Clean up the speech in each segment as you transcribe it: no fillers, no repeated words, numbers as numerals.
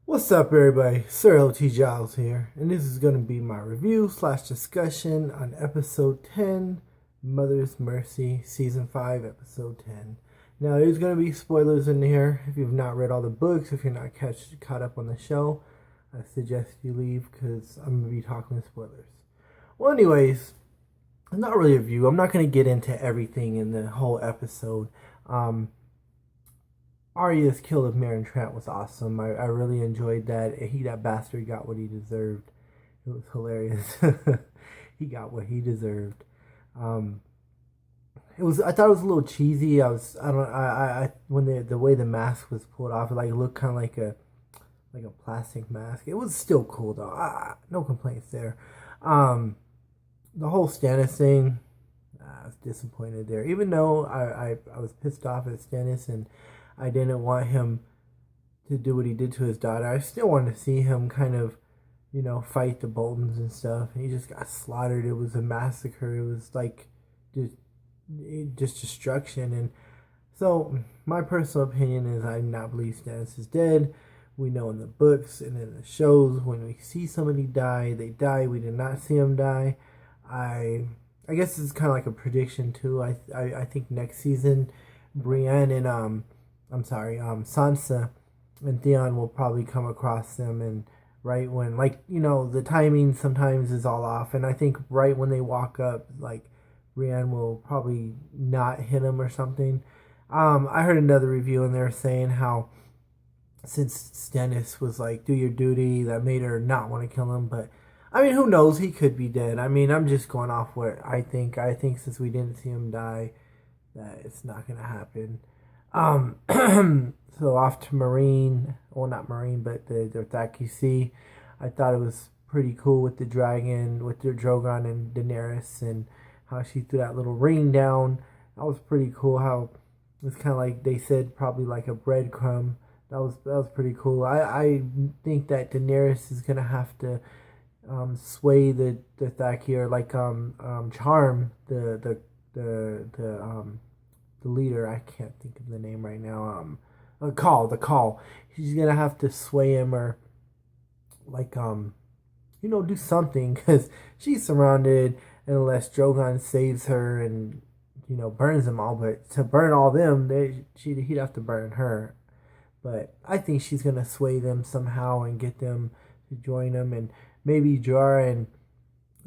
What's up, everybody? Sir LT Giles here, and this is going to be my review slash discussion on episode 10, Mother's Mercy, season 5, episode 10. Now, there's going to be spoilers in here. If you've not read all the books, if you're not caught up on the show, I suggest you leave because I'm going to be talking spoilers. Well, anyways, it's not really a review. I'm not going to get into everything in the whole episode. Arya's kill of Meryn Trant was awesome. I really enjoyed that. That bastard got what he deserved. It was hilarious. He got what he deserved. Um, I thought it was a little cheesy. When the way the mask was pulled off, it looked kind of like a plastic mask. It was still cool though. No complaints there. The whole Stannis thing, I was disappointed there. Even though I was pissed off at Stannis and I didn't want him to do what he did to his daughter. I still wanted to see him kind of, fight the Boltons and stuff. He just got slaughtered. It was a massacre. It was like just destruction. And so my personal opinion is I do not believe Stannis is dead. We know in the books and in the shows when we see somebody die, they die. We did not see him die. I guess it's kind of like a prediction too. I think next season, Brienne and Sansa and Theon will probably come across them, and right when, the timing sometimes is all off, and I think right when they walk up, Brienne will probably not hit him or something. I heard another review and they're saying how since Stannis was like, do your duty, that made her not want to kill him, but I mean, who knows? He could be dead. I mean, I'm just going off what I think. I think since we didn't see him die, that it's not going to happen. So off to Marine. Well, not Marine, but the Dothraki Sea. I thought it was pretty cool with the dragon, with the Drogon and Daenerys, and how she threw that little ring down. That was pretty cool. How it was kind of like they said, probably like a breadcrumb. That was pretty cool. I think that Daenerys is gonna have to sway the Dothraki, or charm the leader. I can't think of the name right now. The call. She's gonna have to sway him, or do something, because she's surrounded unless Drogon saves her and burns them all. But to burn all them, he'd have to burn her. But I think she's gonna sway them somehow and get them to join him, and maybe Jorah and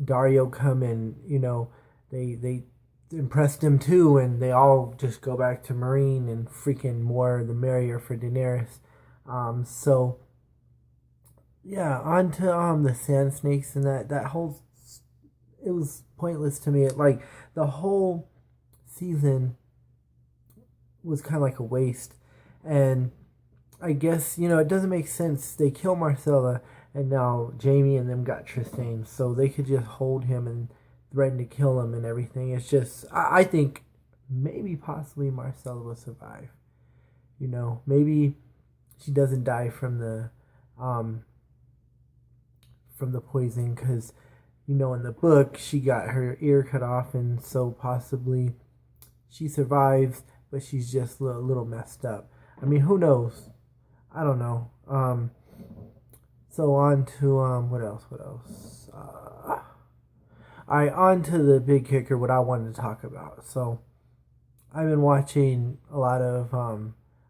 Dario come and they impressed him too, and they all just go back to Marine, and freaking more the merrier for Daenerys. So yeah, on to the Sand Snakes, and that whole, it was pointless to me. The whole season was kind of like a waste, and I guess it doesn't make sense. They kill Marcella, and now Jaime and them got Trystane, so they could just hold him and threaten to kill him and everything. It's just, I think maybe possibly Marcella will survive. Maybe she doesn't die from the poison, because in the book she got her ear cut off, and so possibly she survives, but she's just a little messed up. I mean, who knows? I don't know. So on to what else? Alright, on to the big kicker, what I wanted to talk about. So I've been watching a lot of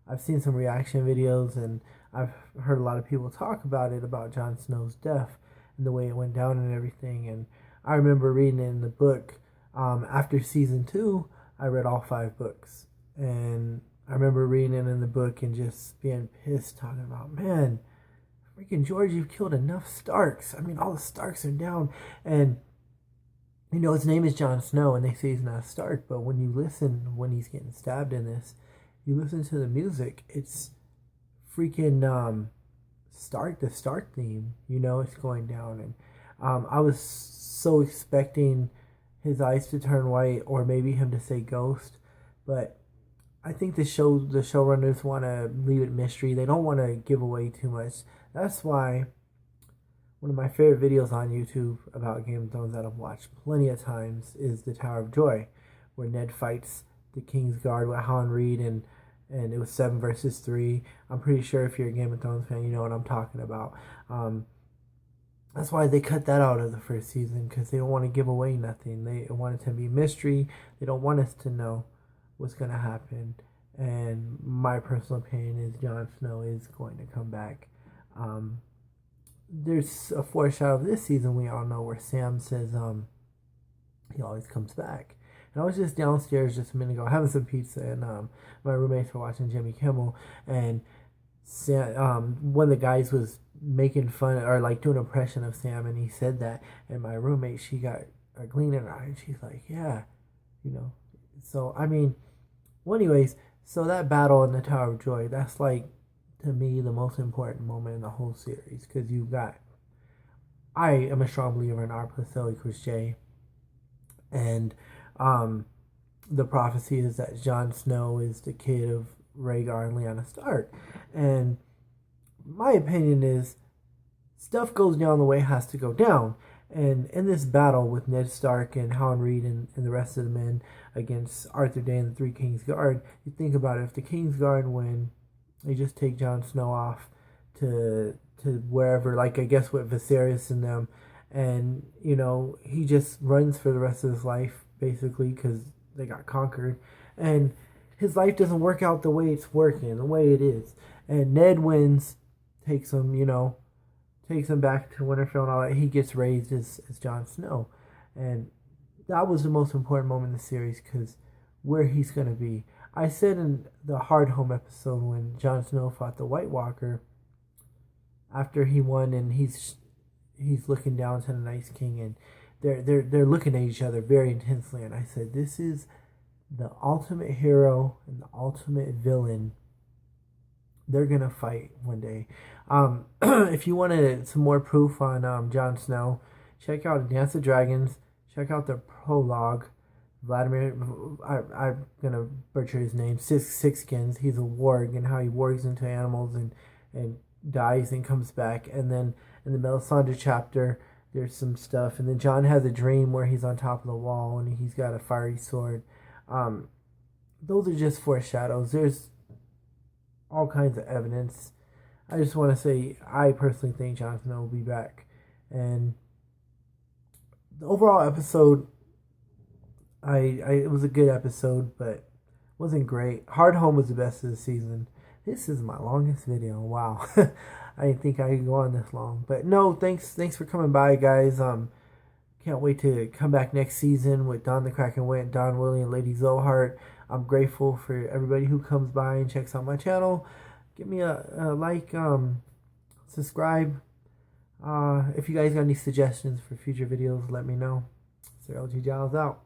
I've seen some reaction videos, and I've heard a lot of people talk about it, about Jon Snow's death and the way it went down and everything. And I remember reading it in the book. After season 2, I read all 5 books, and I remember reading it in the book and just being pissed, talking about, man, freaking George, you've killed enough Starks. I mean, all the Starks are down, and his name is Jon Snow, and they say he's not a Stark, but when you listen, when he's getting stabbed in this, you listen to the music, it's freaking the Stark theme, it's going down. And I was so expecting his eyes to turn white, or maybe him to say ghost, but I think the showrunners want to leave it mystery. They don't want to give away too much. That's why one of my favorite videos on YouTube about Game of Thrones that I've watched plenty of times is the Tower of Joy, where Ned fights the King's Guard with Hound Reed, and and it was 7 versus 3. I'm pretty sure if you're a Game of Thrones fan, you know what I'm talking about. That's why they cut that out of the first season, because they don't want to give away nothing. They want it to be mystery. They don't want us to know what's going to happen. And my personal opinion is Jon Snow is going to come back. There's a foreshadow of this season we all know where Sam says he always comes back. And I was just downstairs just a minute ago having some pizza, and my roommates were watching Jimmy Kimmel, and Sam, one of the guys was making fun or like doing an impression of Sam, and he said that, and my roommate, she got a gleam in her eye, and she's like, yeah, you know. So I mean, well, anyways, so that battle in the Tower of Joy, that's like, to me, the most important moment in the whole series, because you've got, I am a strong believer in R plus L equals J, and the prophecy is that Jon Snow is the kid of Rhaegar and Lyanna Stark. And my opinion is stuff goes down the way it has to go down. And in this battle with Ned Stark and Howland Reed and the rest of the men against Arthur Dayne and the Three Kings Guard, you think about it, if the Kings Guard win, they just take Jon Snow off to wherever, like I guess with Viserys and them, and you know, he just runs for the rest of his life basically because they got conquered, and his life doesn't work out the way it's working, the way it is. And Ned wins, takes him, you know, takes him back to Winterfell and all that. He gets raised as Jon Snow, and that was the most important moment in the series because where he's gonna be. I said in the Hardhome episode when Jon Snow fought the White Walker, after he won, and he's looking down to the Night's King, and they're looking at each other very intensely, and I said, this is the ultimate hero and the ultimate villain. They're gonna fight one day. If you wanted some more proof on Jon Snow, check out Dance of Dragons. Check out the prologue. Vladimir, I'm gonna butcher his name. Sixskins. He's a warg, and how he wargs into animals and dies and comes back. And then in the Melisandre chapter, there's some stuff. And then Jon has a dream where he's on top of the wall and he's got a fiery sword. Those are just foreshadows. There's all kinds of evidence. I just want to say I personally think Jon Snow will be back. And the overall episode, it was a good episode, but wasn't great. Hardhome was the best of the season. This is my longest video. Wow. I didn't think I could go on this long. But no, thanks for coming by, guys. Can't wait to come back next season with Don the Kraken Went, Don Willie, and Lady Zohart. I'm grateful for everybody who comes by and checks out my channel. Give me a like, subscribe. If you guys got any suggestions for future videos, let me know. Sir LG Giles out.